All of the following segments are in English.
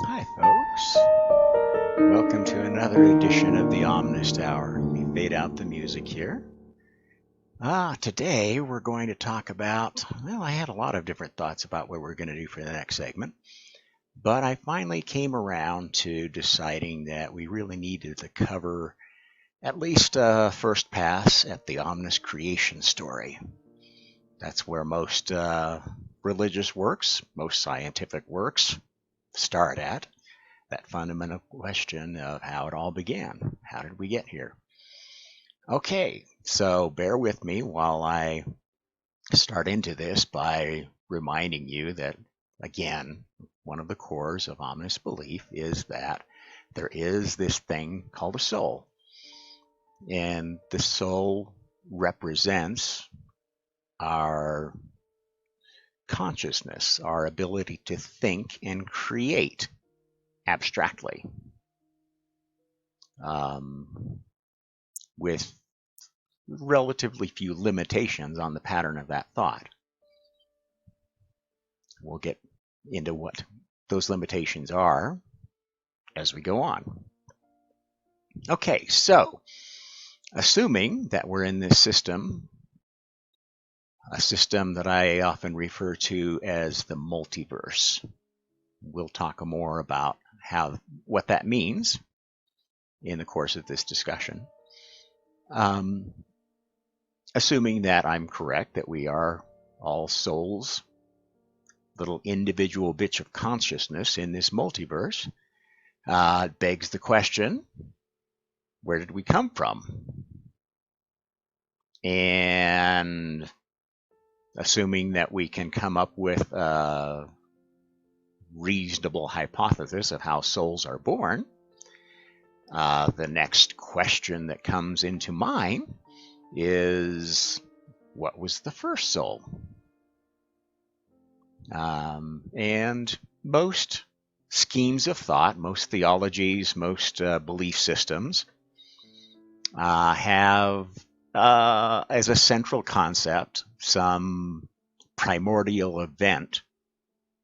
Hi, folks. Welcome to another edition of the Omnist Hour. Let me fade out the music here. Today we're going to talk about, well, I had a lot of different thoughts about what we're going to do for the next segment, but I finally came around to deciding that we really needed to cover at least a first pass at the Omnist creation story. That's where most religious works, most scientific works start at. That fundamental question of how it all began. How did we get here? Okay, so bear with me while I start into this by reminding you that, again, one of the cores of Omnist belief is that there is this thing called a soul. And the soul represents our consciousness, our ability to think and create abstractly, with relatively few limitations on the pattern of that thought. We'll get into what those limitations are as we go on. Okay, so assuming that we're in this system, a system that I often refer to as the multiverse. We'll talk more about what that means in the course of this discussion. Assuming that I'm correct, that we are all souls, little individual bits of consciousness in this multiverse, it begs the question, where did we come from? And assuming that we can come up with a reasonable hypothesis of how souls are born, the next question that comes into mind is, what was the first soul? And most schemes of thought, most theologies, most belief systems have as a central concept some primordial event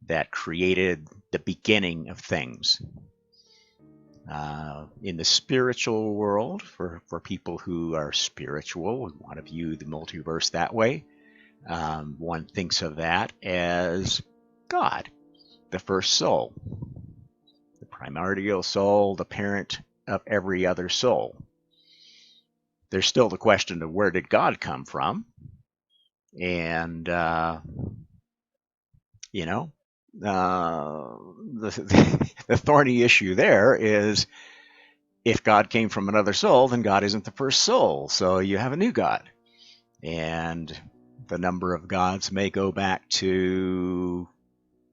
that created the beginning of things. In the spiritual world, for people who are spiritual and want to view the multiverse that way, one thinks of that as God, the first soul, the primordial soul, the parent of every other soul. There's still the question of where did God come from? And, the thorny issue there is, if God came from another soul, then God isn't the first soul. So you have a new God. And the number of gods may go back to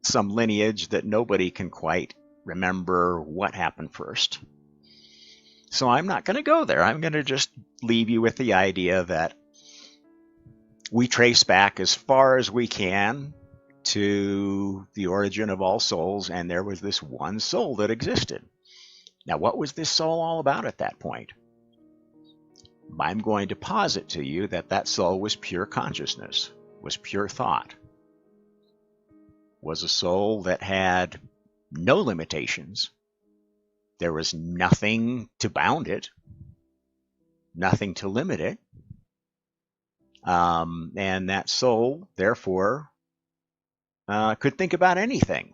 some lineage that nobody can quite remember what happened first. So I'm not going to go there. I'm going to just leave you with the idea that we trace back as far as we can to the origin of all souls, and there was this one soul that existed. Now, what was this soul all about at that point? I'm going to posit to you that that soul was pure consciousness, was pure thought, was a soul that had no limitations. There was nothing to bound it, nothing to limit it. And that soul, therefore, could think about anything.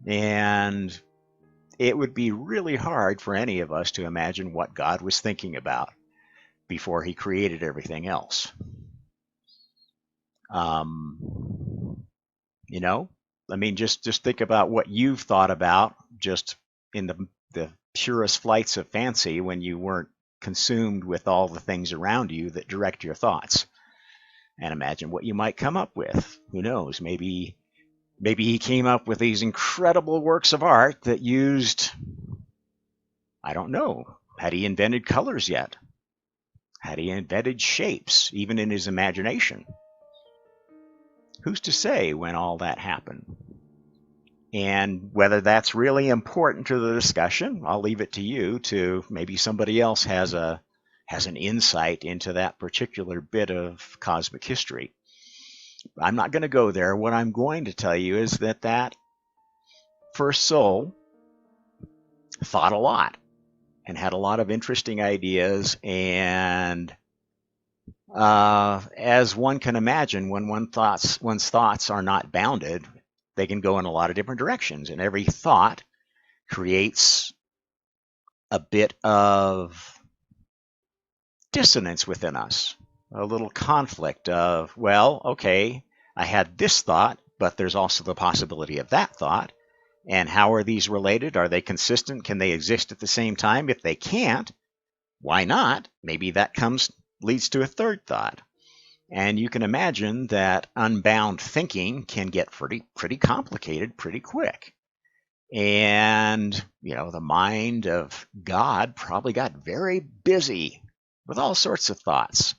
And it would be really hard for any of us to imagine what God was thinking about before he created everything else. Just think about what you've thought about just in the purest flights of fancy when you weren't consumed with all the things around you that direct your thoughts. And imagine what you might come up with. Who knows? Maybe he came up with these incredible works of art that used, I don't know, had he invented colors yet? Had he invented shapes, even in his imagination? Who's to say when all that happened? And whether that's really important to the discussion, I'll leave it to you to, maybe somebody else has an insight into that particular bit of cosmic history. I'm not going to go there. What I'm going to tell you is that first soul thought a lot and had a lot of interesting ideas. And as one can imagine, when one's thoughts are not bounded, they can go in a lot of different directions. And every thought creates a bit of dissonance within us, a little conflict of, well, okay, I had this thought, but there's also the possibility of that thought. And how are these related? Are they consistent? Can they exist at the same time? If they can't, why not? Maybe that leads to a third thought. And you can imagine that unbound thinking can get pretty complicated pretty quick. And, the mind of God probably got very busy with all sorts of thoughts.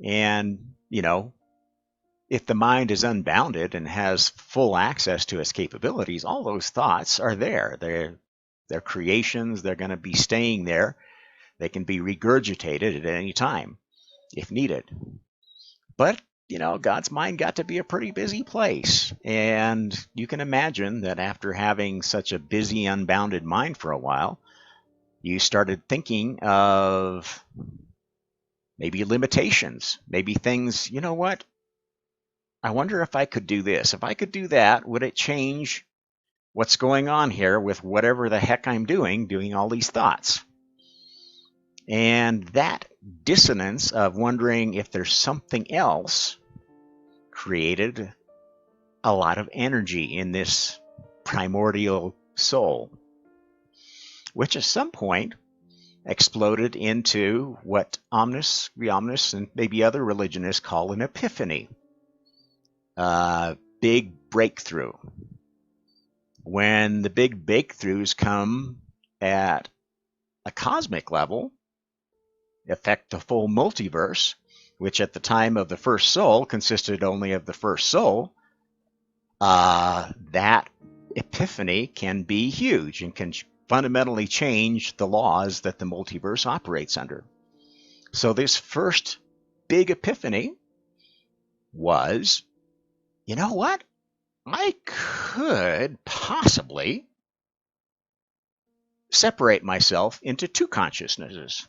And, if the mind is unbounded and has full access to its capabilities, all those thoughts are there. They're creations. They're going to be staying there. They can be regurgitated at any time if needed. But, God's mind got to be a pretty busy place. And you can imagine that after having such a busy, unbounded mind for a while, you started thinking of maybe limitations, maybe things, what? I wonder if I could do this. If I could do that, would it change what's going on here with whatever the heck I'm doing all these thoughts? And that dissonance of wondering if there's something else created a lot of energy in this primordial soul, which at some point exploded into what Omnist, and maybe other religionists call an epiphany. Big breakthrough. When the big breakthroughs come at a cosmic level, affect the full multiverse, which at the time of the first soul consisted only of the first soul, that epiphany can be huge and can fundamentally change the laws that the multiverse operates under. So this first big epiphany was, you know what? I could possibly separate myself into two consciousnesses.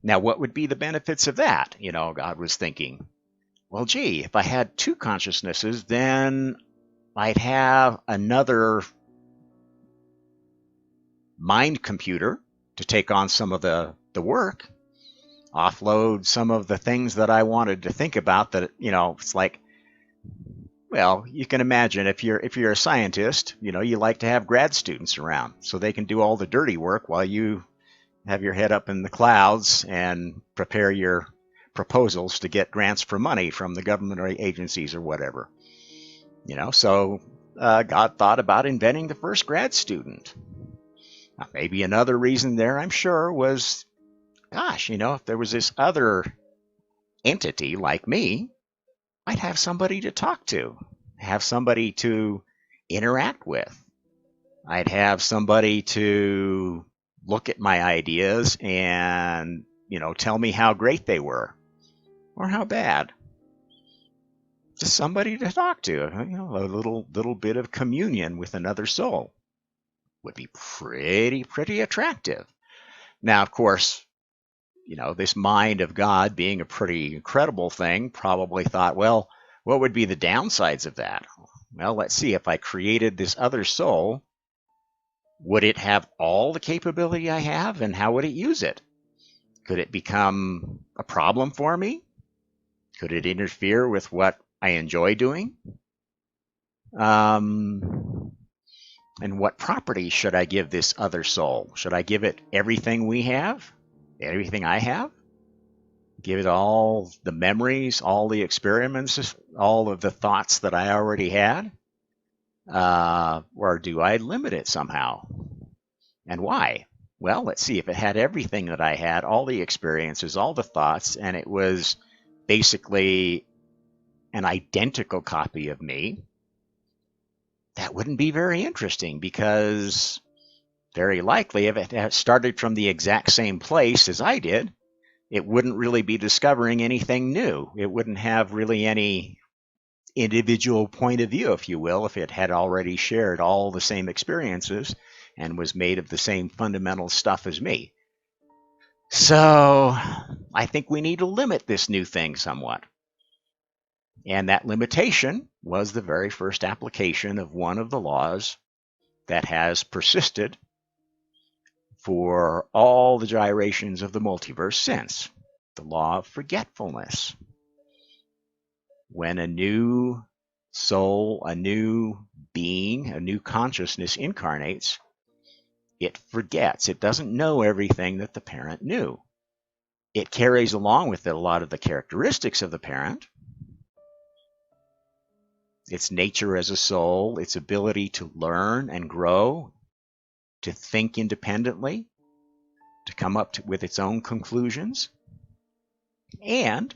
Now, what would be the benefits of that? God was thinking, well, gee, if I had two consciousnesses, then I'd have another mind computer to take on some of the work, offload some of the things that I wanted to think about that, it's like, well, you can imagine if you're a scientist, you like to have grad students around so they can do all the dirty work while you have your head up in the clouds and prepare your proposals to get grants for money from the government or agencies or whatever. So God thought about inventing the first grad student. Now, maybe another reason there, I'm sure, was, gosh, if there was this other entity like me, I'd have somebody to talk to, have somebody to interact with. I'd have somebody to look at my ideas and, tell me how great they were or how bad. Just somebody to talk to, a little bit of communion with another soul would be pretty attractive. Now, of course, this mind of God being a pretty incredible thing, probably thought, well, what would be the downsides of that? Well, let's see. If I created this other soul, would it have all the capability I have, and how would it use it? Could it become a problem for me? Could it interfere with what I enjoy doing? And what properties should I give this other soul? Should I give it everything we have? Everything I have? Give it all the memories, all the experiments, all of the thoughts that I already had? Or do I limit it somehow? And why? Well, let's see. If it had everything that I had, all the experiences, all the thoughts, and it was basically an identical copy of me, that wouldn't be very interesting, because very likely if it had started from the exact same place as I did, it wouldn't really be discovering anything new. It wouldn't have really any individual point of view, if you will, if it had already shared all the same experiences and was made of the same fundamental stuff as me. So I think we need to limit this new thing somewhat. And that limitation was the very first application of one of the laws that has persisted for all the gyrations of the multiverse since, the law of forgetfulness. When a new soul, a new being, a new consciousness incarnates, it forgets. It doesn't know everything that the parent knew. It carries along with it a lot of the characteristics of the parent, its nature as a soul, its ability to learn and grow, to think independently, to come up with its own conclusions. And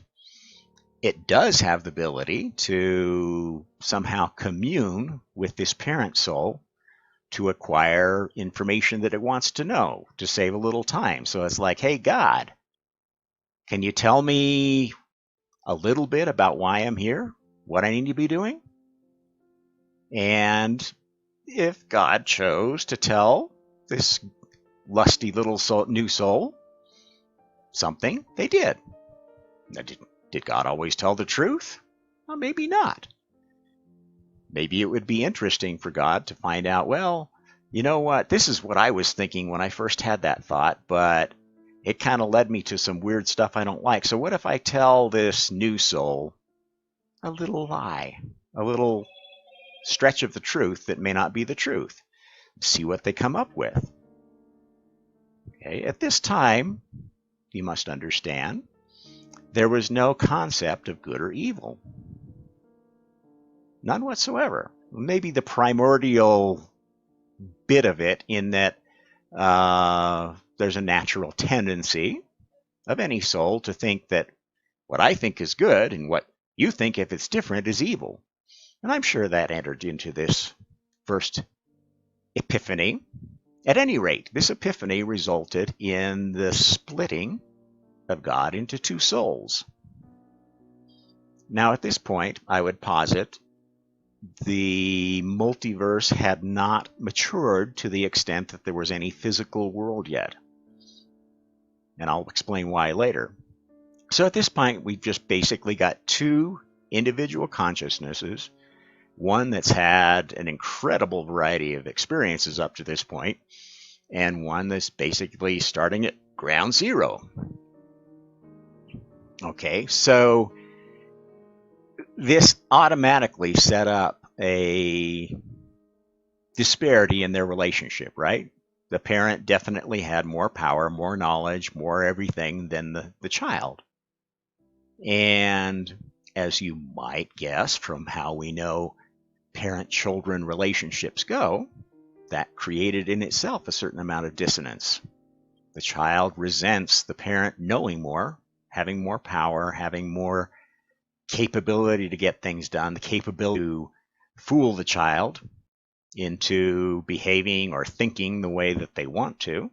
it does have the ability to somehow commune with this parent soul to acquire information that it wants to know, to save a little time. So it's like, hey, God, can you tell me a little bit about why I'm here, what I need to be doing? And if God chose to tell this lusty little soul, new soul something, they did. Did God always tell the truth? Well, maybe not. Maybe it would be interesting for God to find out, well, you know what? This is what I was thinking when I first had that thought, but it kind of led me to some weird stuff I don't like. So what if I tell this new soul a little lie, a little stretch of the truth that may not be the truth? See what they come up with. Okay. At this time, you must understand, there was no concept of good or evil. None whatsoever. Maybe the primordial bit of it in that there's a natural tendency of any soul to think that what I think is good and what you think, if it's different, is evil. And I'm sure that entered into this first epiphany. At any rate, this epiphany resulted in the splitting of God into two souls. Now, at this point, I would posit the multiverse had not matured to the extent that there was any physical world yet. And I'll explain why later. So at this point, we've just basically got two individual consciousnesses, one that's had an incredible variety of experiences up to this point, and one that's basically starting at ground zero. Okay, so this automatically set up a disparity in their relationship, right? The parent definitely had more power, more knowledge, more everything than the child. And as you might guess from how we know parent-children relationships go, that created in itself a certain amount of dissonance. The child resents the parent knowing more, having more power, having more capability to get things done, the capability to fool the child into behaving or thinking the way that they want to,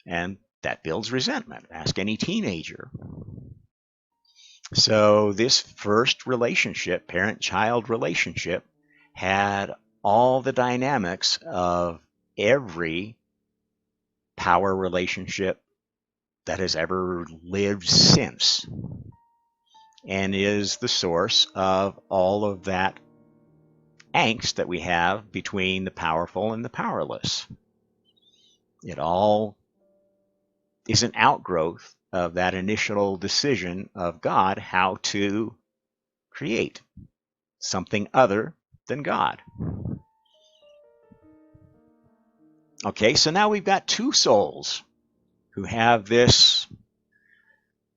and that builds resentment. Ask any teenager. So this first relationship, parent-child relationship, had all the dynamics of every power relationship that has ever lived since, and is the source of all of that angst that we have between the powerful and the powerless. It all is an outgrowth of that initial decision of God how to create something other than God. Okay, so now we've got two souls who have this,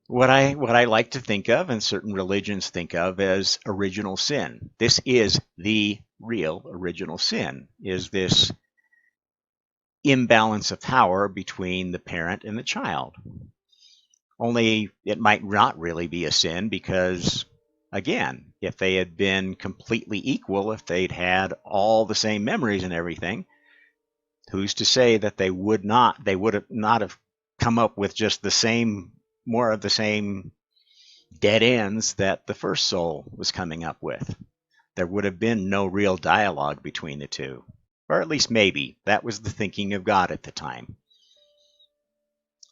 what I like to think of, and certain religions think of, as original sin. This is the real original sin, is this imbalance of power between the parent and the child. Only it might not really be a sin because, again, if they had been completely equal, if they'd had all the same memories and everything, who's to say that they would not have come up with just the same, more of the same dead ends that the first soul was coming up with? there would have been no real dialogue between the two. Or at least maybe. That was the thinking of God at the time.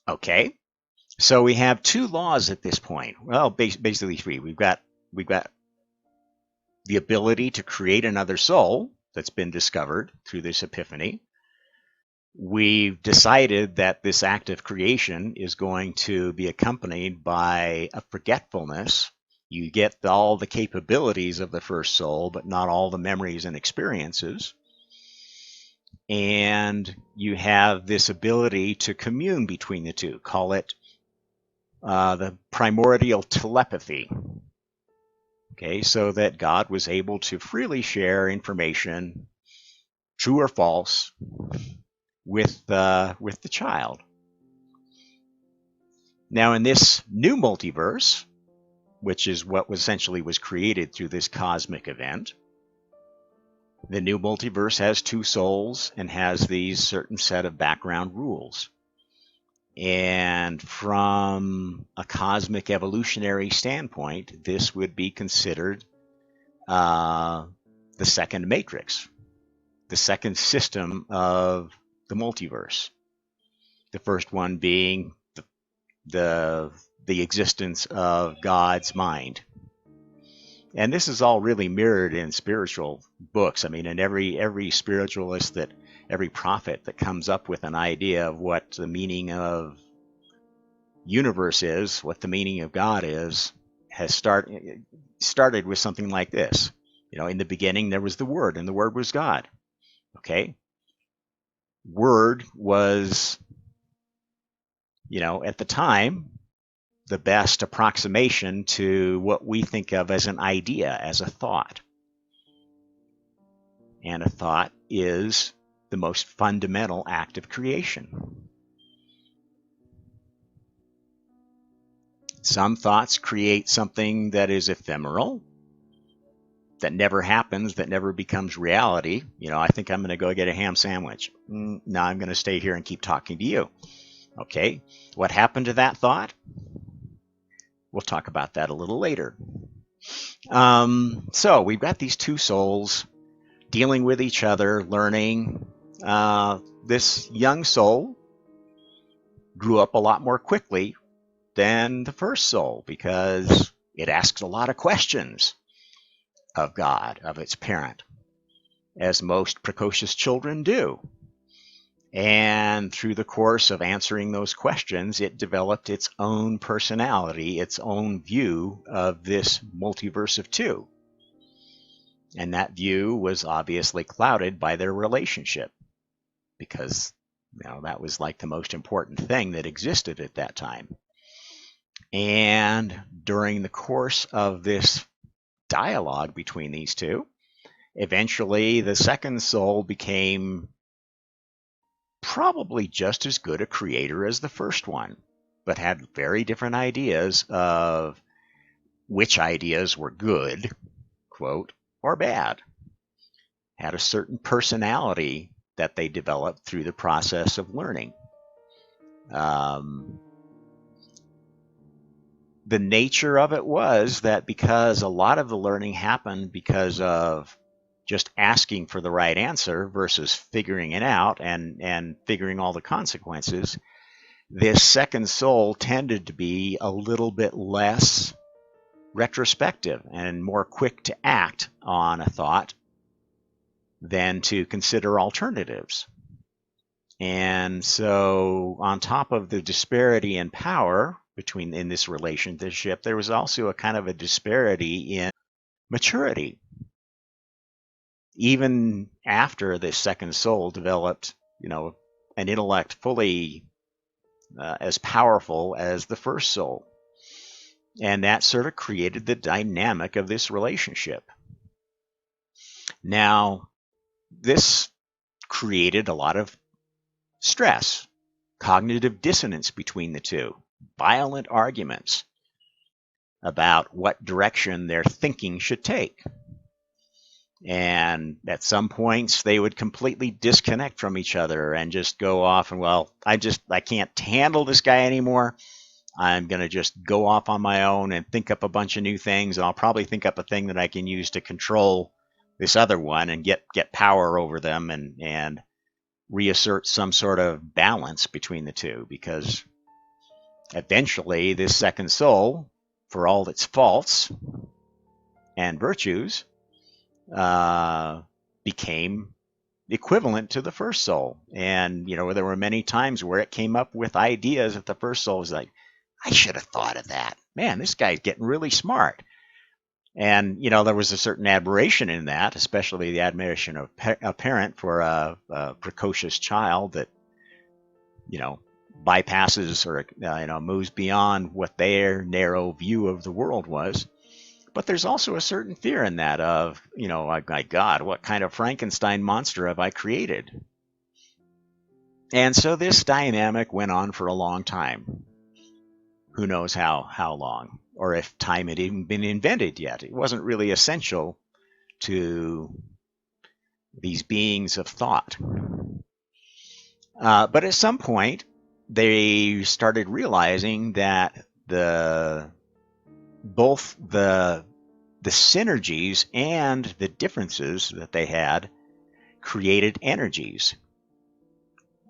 Okay, so we have two laws at this point. Well, basically three. We've got the ability to create another soul that's been discovered through this epiphany. We've decided that this act of creation is going to be accompanied by a forgetfulness. You get all the capabilities of the first soul, but not all the memories and experiences. And you have this ability to commune between the two. Call it the primordial telepathy. Okay, so that God was able to freely share information, true or false, with the child. Now, in this new multiverse, which is what essentially was created through this cosmic event, the new multiverse has two souls and has these certain set of background rules. And from a cosmic evolutionary standpoint, this would be considered the second matrix, the second system of the multiverse. The first one being the existence of God's mind. And this is all really mirrored in spiritual books. I mean, in every spiritualist, every prophet that comes up with an idea of what the meaning of universe is, what the meaning of God is, has started with something like this. In the beginning there was the Word, and the Word was God. Okay? Word was, at the time, the best approximation to what we think of as an idea, as a thought. And a thought is the most fundamental act of creation. Some thoughts create something that is ephemeral, that never happens, that never becomes reality. I think I'm going to go get a ham sandwich. No, I'm going to stay here and keep talking to you. Okay, what happened to that thought? We'll talk about that a little later. So we've got these two souls dealing with each other, learning. This young soul grew up a lot more quickly than the first soul because it asks a lot of questions of God, of its parent, as most precocious children do. And through the course of answering those questions, it developed its own personality, its own view of this multiverse of two. And that view was obviously clouded by their relationship because that was like the most important thing that existed at that time. And during the course of this dialogue between these two, eventually the second soul became probably just as good a creator as the first one, but had very different ideas of which ideas were good, quote, or bad. Had a certain personality that they developed through the process of learning. The nature of it was that because a lot of the learning happened because of just asking for the right answer versus figuring it out and figuring all the consequences, this second soul tended to be a little bit less retrospective and more quick to act on a thought than to consider alternatives. And so on top of the disparity in power in this relationship, there was also a kind of a disparity in maturity. Even after the second soul developed, an intellect fully as powerful as the first soul. And that sort of created the dynamic of this relationship. Now, this created a lot of stress, cognitive dissonance between the two, violent arguments about what direction their thinking should take. And at some points, they would completely disconnect from each other and just go off and, I can't handle this guy anymore. I'm going to just go off on my own and think up a bunch of new things. And I'll probably think up a thing that I can use to control this other one and get power over them and reassert some sort of balance between the two, because eventually this second soul, for all its faults and virtues, became equivalent to the first soul. And there were many times where it came up with ideas that the first soul was like, I should have thought of that. Man, this guy's getting really smart. And there was a certain admiration in that, especially the admiration of a parent for a precocious child that bypasses or moves beyond what their narrow view of the world was. But there's also a certain fear in that of, my God, what kind of Frankenstein monster have I created? And so this dynamic went on for a long time. Who knows how long, or if time had even been invented yet. It wasn't really essential to these beings of thought. But at some point, they started realizing that both the synergies and the differences that they had created energies.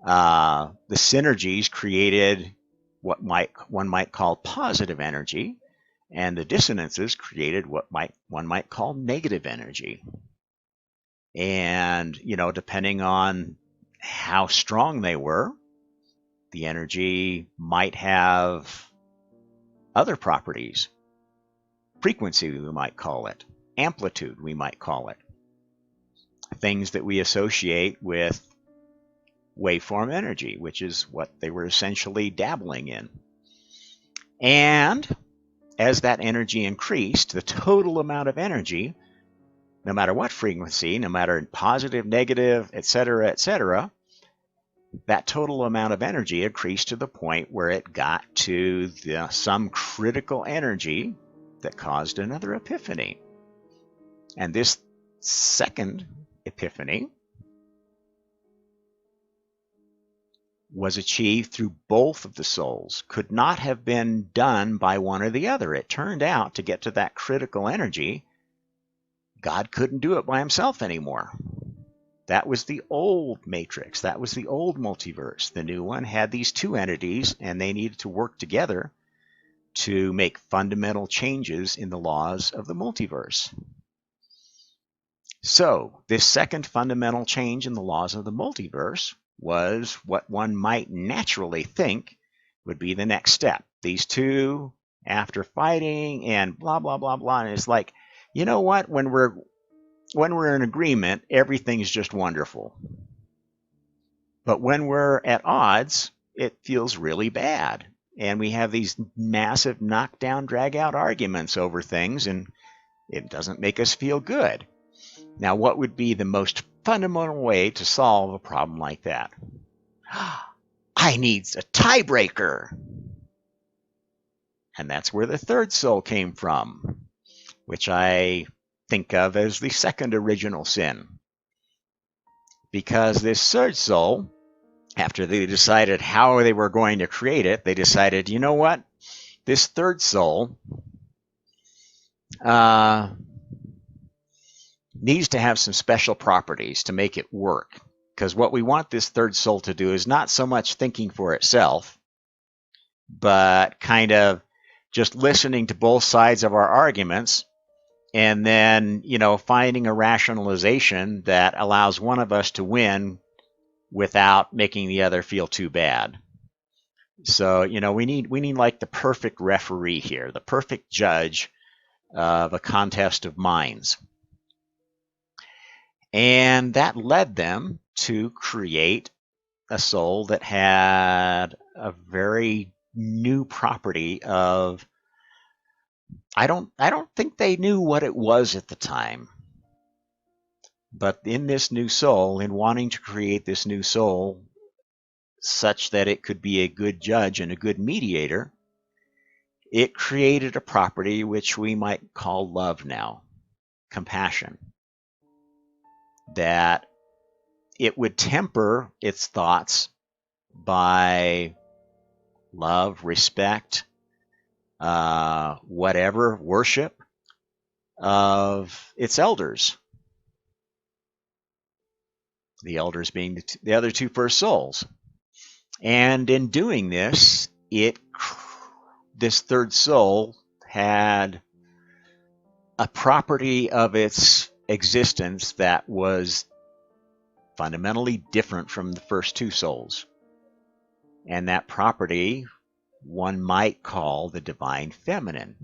The synergies created what one might call positive energy, and the dissonances created what one might call negative energy. And depending on how strong they were, the energy might have other properties. Frequency, we might call it. Amplitude, we might call it. Things that we associate with waveform energy, which is what they were essentially dabbling in. And as that energy increased, the total amount of energy, no matter what frequency, no matter positive, negative, etc., that total amount of energy increased to the point where it got to some critical energy that caused another epiphany. And this second epiphany was achieved through both of the souls, could not have been done by one or the other. It turned out to get to that critical energy, God couldn't do it by himself anymore. That was the old matrix. That was the old multiverse. The new one had these two entities, and they needed to work together to make fundamental changes in the laws of the multiverse. So, this second fundamental change in the laws of the multiverse was what one might naturally think would be the next step. These two, after fighting and blah, blah, blah, blah, and it's like, you know what? When we're in agreement, everything's just wonderful. But when we're at odds, it feels really bad. And we have these massive knockdown, drag-out arguments over things, and it doesn't make us feel good. Now, what would be the most fundamental way to solve a problem like that? I need a tiebreaker. And that's where the third soul came from, which I think of as the second original sin. Because this third soul, after they decided how they were going to create it, they decided, you know what? This third soul needs to have some special properties to make it work. Because what we want this third soul to do is not so much thinking for itself, but kind of just listening to both sides of our arguments, and then, finding a rationalization that allows one of us to win without making the other feel too bad. So, we need like the perfect referee here, the perfect judge of a contest of minds. And that led them to create a soul that had a very new property of, I don't think they knew what it was at the time. But in this new soul, in wanting to create this new soul such that it could be a good judge and a good mediator, it created a property which we might call love now, compassion. That it would temper its thoughts by love, respect, whatever, worship of its elders. the elders being the other two first souls. And in doing this, this third soul had a property of its existence that was fundamentally different from the first two souls. And that property one might call the divine feminine.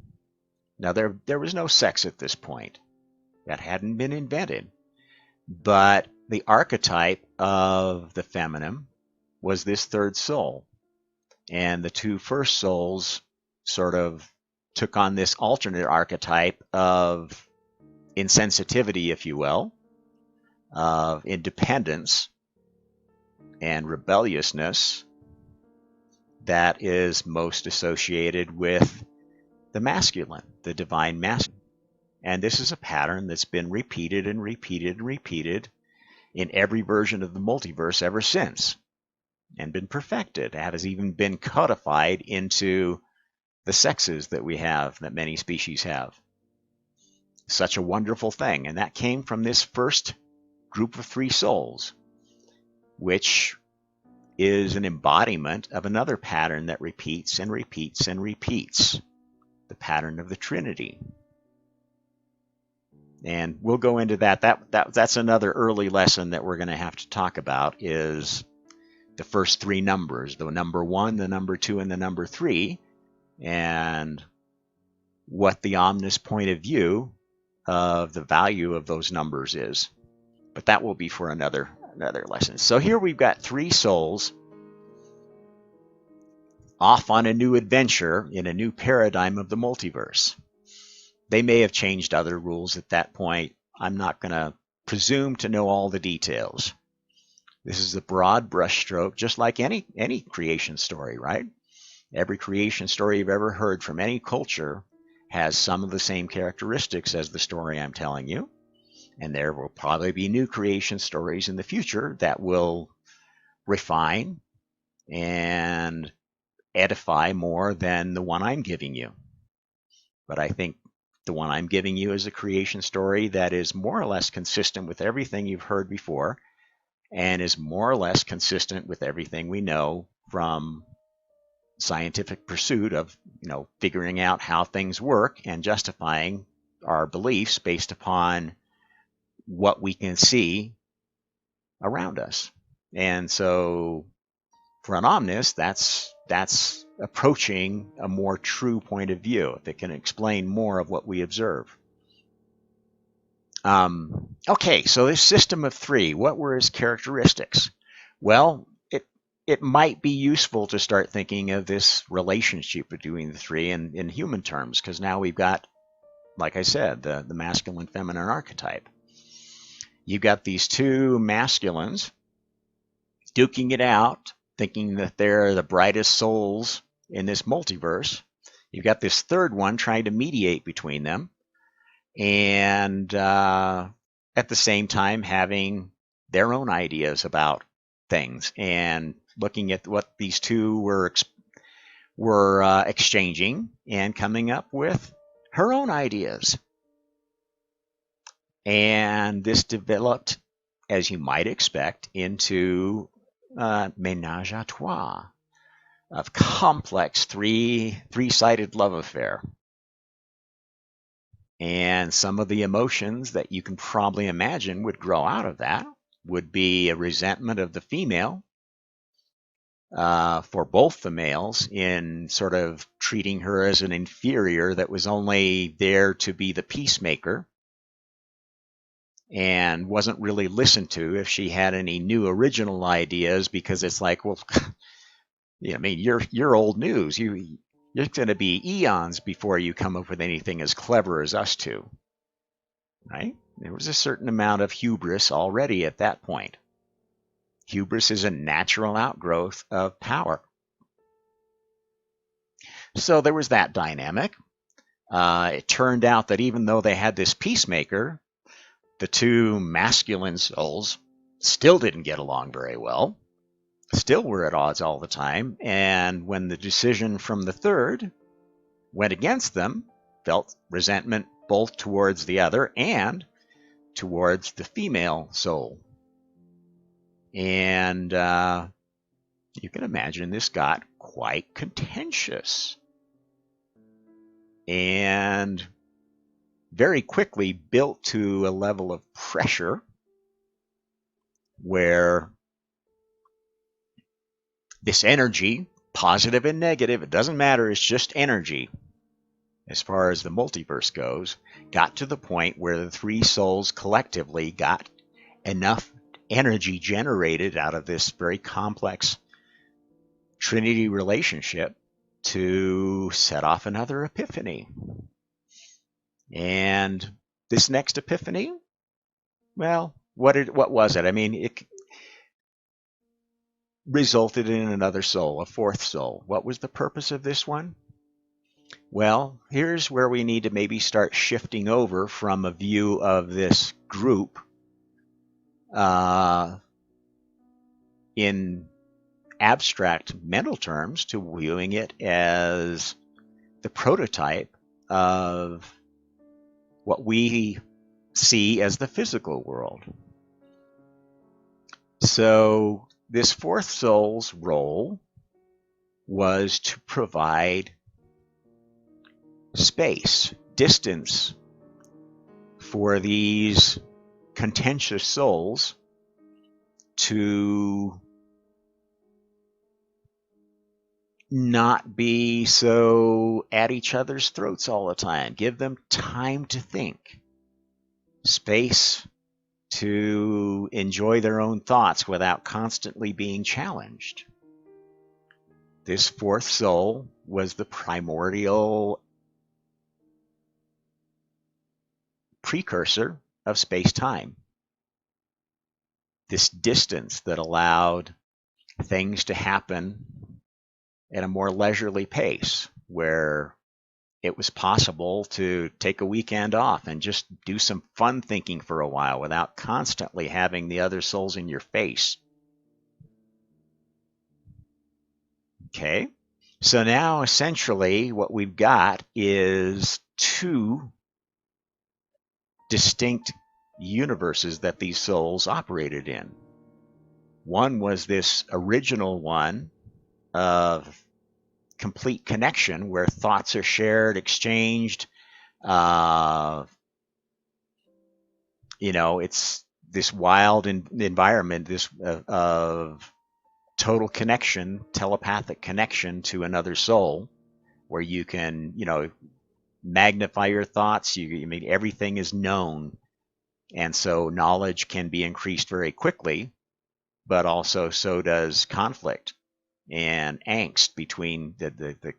Now, there was no sex at this point. That hadn't been invented. But the archetype of the feminine was this third soul. And the two first souls sort of took on this alternate archetype of insensitivity, if you will, of independence and rebelliousness that is most associated with the masculine, the divine masculine. And this is a pattern that's been repeated and repeated and repeated in every version of the multiverse ever since, and been perfected. It has even been codified into the sexes that we have, that many species have. Such a wonderful thing. And that came from this first group of three souls, which is an embodiment of another pattern that repeats and repeats and repeats, the pattern of the Trinity. And we'll go into that. That's another early lesson that we're going to have to talk about, is the first three numbers, the number 1, the number 2, and the number 3, and what the Omnist point of view of the value of those numbers is. But that will be for another lesson. So here we've got three souls off on a new adventure in a new paradigm of the multiverse. They may have changed other rules at that point. I'm not going to presume to know all the details. This is a broad brushstroke, just like any creation story, right? Every creation story you've ever heard from any culture has some of the same characteristics as the story I'm telling you. And there will probably be new creation stories in the future that will refine and edify more than the one I'm giving you. But I think the one I'm giving you is a creation story that is more or less consistent with everything you've heard before, and is more or less consistent with everything we know from scientific pursuit of, figuring out how things work and justifying our beliefs based upon what we can see around us. And so for an omnist, that's approaching a more true point of view that can explain more of what we observe. Okay, so this system of three, what were its characteristics? Well, it might be useful to start thinking of this relationship between the three in human terms, because now we've got, like I said, the masculine feminine archetype. You've got these two masculines duking it out, thinking that they're the brightest souls in this multiverse. You've got this third one trying to mediate between them, and at the same time having their own ideas about things, and looking at what these two were exchanging and coming up with her own ideas. And this developed, as you might expect, into ménage à trois, of complex three-sided love affair. And some of the emotions that you can probably imagine would grow out of that would be a resentment of the female for both the males, in sort of treating her as an inferior that was only there to be the peacemaker and wasn't really listened to if she had any new original ideas, because it's like, well, you're old news. You're going to be eons before you come up with anything as clever as us two, right? There was a certain amount of hubris already at that point. Hubris is a natural outgrowth of power. So there was that dynamic. It turned out that even though they had this peacemaker, the two masculine souls still didn't get along very well, still were at odds all the time, and when the decision from the third went against them, felt resentment both towards the other and towards the female soul. And you can imagine this got quite contentious and very quickly built to a level of pressure where this energy, positive and negative, it doesn't matter, it's just energy, as far as the multiverse goes, got to the point where the three souls collectively got enough energy generated out of this very complex Trinity relationship to set off another epiphany. And this next epiphany, well, what was it? I mean, it resulted in another soul, a fourth soul. What was the purpose of this one? Well, here's where we need to maybe start shifting over from a view of this group in abstract mental terms to viewing it as the prototype of what we see as the physical world. So this fourth soul's role was to provide space, distance for these contentious souls to not be so at each other's throats all the time. Give them time to think, space to enjoy their own thoughts without constantly being challenged. This fourth soul was the primordial precursor of space-time. This distance that allowed things to happen at a more leisurely pace, where it was possible to take a weekend off and just do some fun thinking for a while without constantly having the other souls in your face. Okay, so now essentially what we've got is two distinct universes that these souls operated in. One was this original one of complete connection where thoughts are shared, exchanged. It's this wild environment, this of total connection, telepathic connection to another soul, where you can, magnify your thoughts. I mean, everything is known, and so knowledge can be increased very quickly, but also so does conflict and angst between the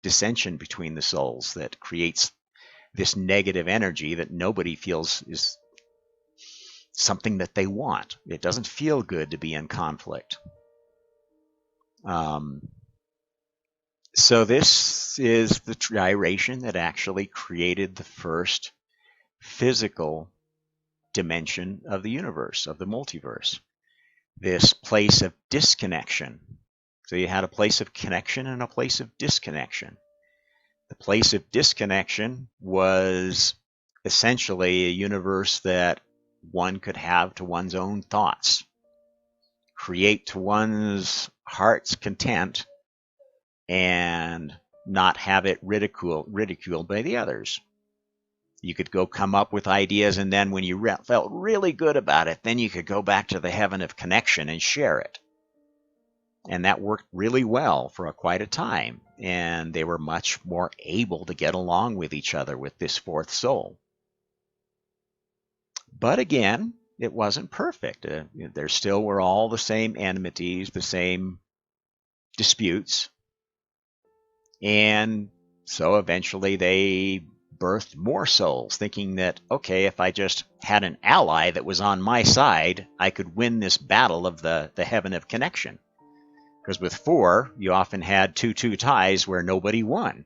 dissension between the souls that creates this negative energy that nobody feels is something that they want. It doesn't feel good to be in conflict. So this is the gyration that actually created the first physical dimension of the universe, of the multiverse. This place of disconnection. So you had a place of connection and a place of disconnection. The place of disconnection was essentially a universe that one could have to one's own thoughts, create to one's heart's content, and not have it ridiculed by the others. You could go come up with ideas, and then when you felt really good about it, then you could go back to the heaven of connection and share it. And that worked really well for quite a time. And they were much more able to get along with each other with this fourth soul. But again, it wasn't perfect. There still were all the same enmities, the same disputes. And so eventually they birthed more souls, thinking that, okay, if I just had an ally that was on my side, I could win this battle of the heaven of connection. Because with four, you often had 2-2 ties where nobody won.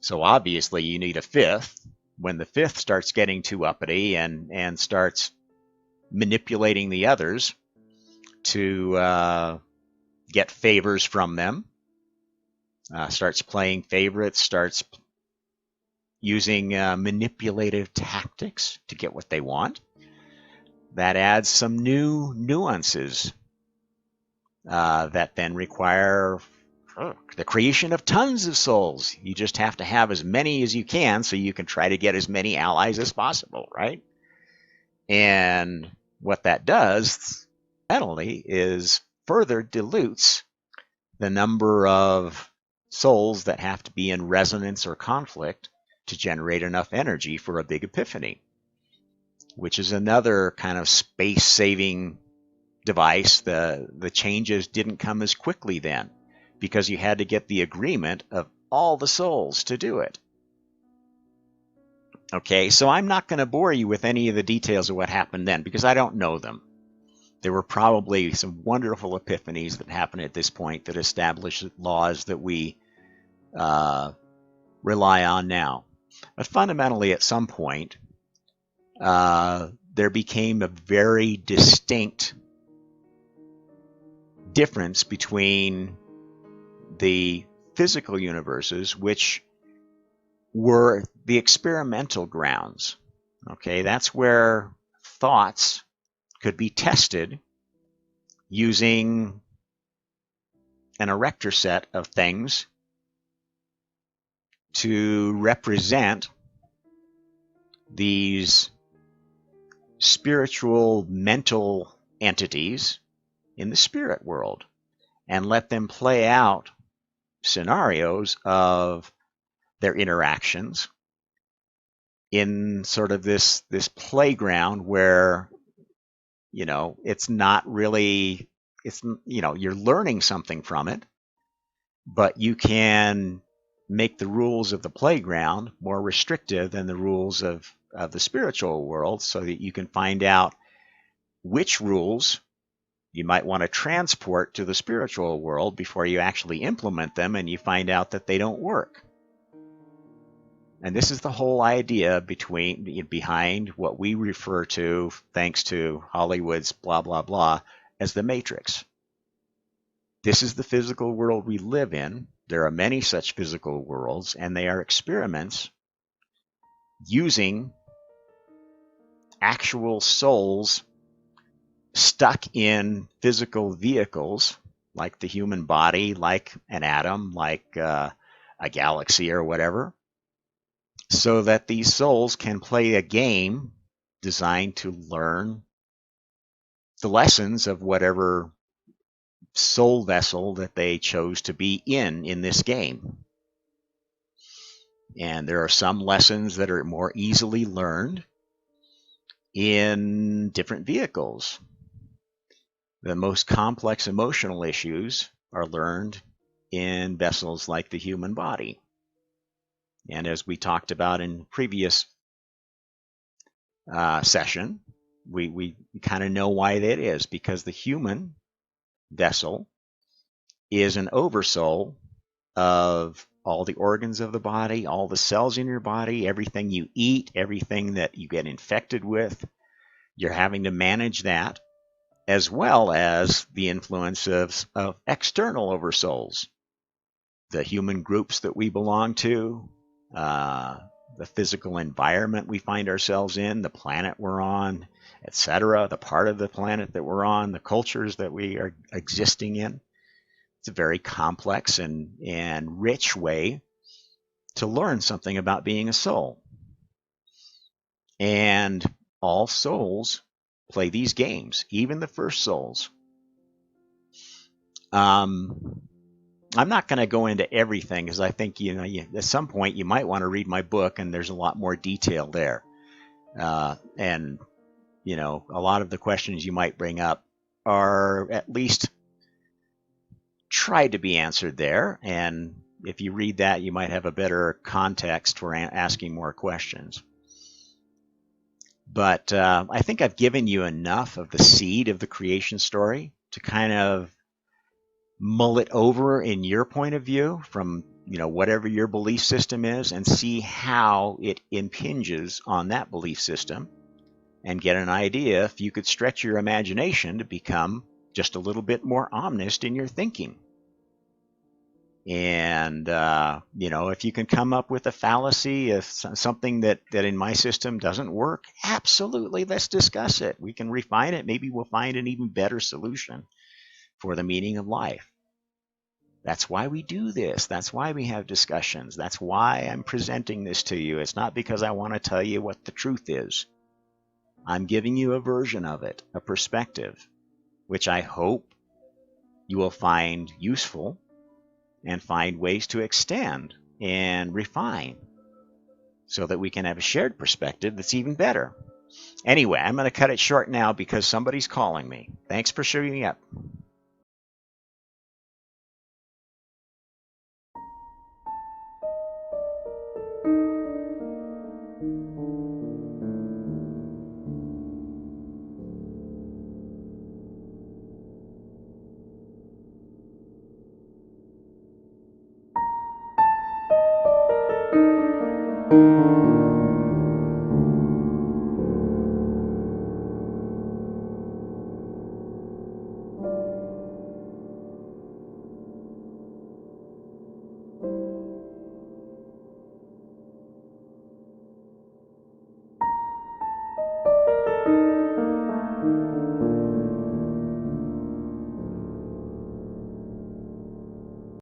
So obviously you need a fifth. When the fifth starts getting too uppity and starts manipulating the others to get favors from them, starts playing favorites, starts using manipulative tactics to get what they want, that adds some new nuances that then require the creation of tons of souls. You just have to have as many as you can so you can try to get as many allies as possible, right? And what that does, penalty, is further dilutes the number of souls that have to be in resonance or conflict to generate enough energy for a big epiphany, which is another kind of space-saving device. The changes didn't come as quickly then because you had to get the agreement of all the souls to do it. Okay, so I'm not going to bore you with any of the details of what happened then because I don't know them. There were probably some wonderful epiphanies that happened at this point that established laws that we rely on now. But fundamentally, at some point, there became a very distinct difference between the physical universes, which were the experimental grounds. Okay, that's where thoughts could be tested using an erector set of things to represent these spiritual mental entities in the spirit world and let them play out scenarios of their interactions in sort of this playground where it's not really, you're learning something from it, but you can make the rules of the playground more restrictive than the rules of the spiritual world so that you can find out which rules you might want to transport to the spiritual world before you actually implement them and you find out that they don't work. And this is the whole idea behind what we refer to, thanks to Hollywood's blah, blah, blah, as the Matrix. This is the physical world we live in. There are many such physical worlds, and they are experiments using actual souls stuck in physical vehicles, like the human body, like an atom, like a galaxy or whatever, so that these souls can play a game designed to learn the lessons of whatever soul vessel that they chose to be in this game. And there are some lessons that are more easily learned in different vehicles. The most complex emotional issues are learned in vessels like the human body. And as we talked about in previous session, we kind of know why that is, because the human vessel is an oversoul of all the organs of the body, all the cells in your body, everything you eat, everything that you get infected with. You're having to manage that, as well as the influence of external oversouls, the human groups that we belong to, the physical environment we find ourselves in, the planet we're on, etc., the part of the planet that we're on, the cultures that we are existing in. It's a very complex and rich way to learn something about being a soul. And all souls play these games, even the first souls. I'm not going to go into everything because I think at some point you might want to read my book, and there's a lot more detail there. And a lot of the questions you might bring up are at least tried to be answered there. And if you read that, you might have a better context for asking more questions. But I think I've given you enough of the seed of the creation story to kind of mull it over in your point of view from whatever your belief system is, and see how it impinges on that belief system, and get an idea if you could stretch your imagination to become just a little bit more omnist in your thinking. And if you can come up with a fallacy, if something that in my system doesn't work, absolutely, let's discuss it. We can refine it. Maybe we'll find an even better solution for the meaning of life. That's why we do this. That's why we have discussions. That's why I'm presenting this to you. It's not because I want to tell you what the truth is. I'm giving you a version of it, a perspective, which I hope you will find useful and find ways to extend and refine so that we can have a shared perspective that's even better. Anyway, I'm going to cut it short now because somebody's calling me. Thanks for showing up.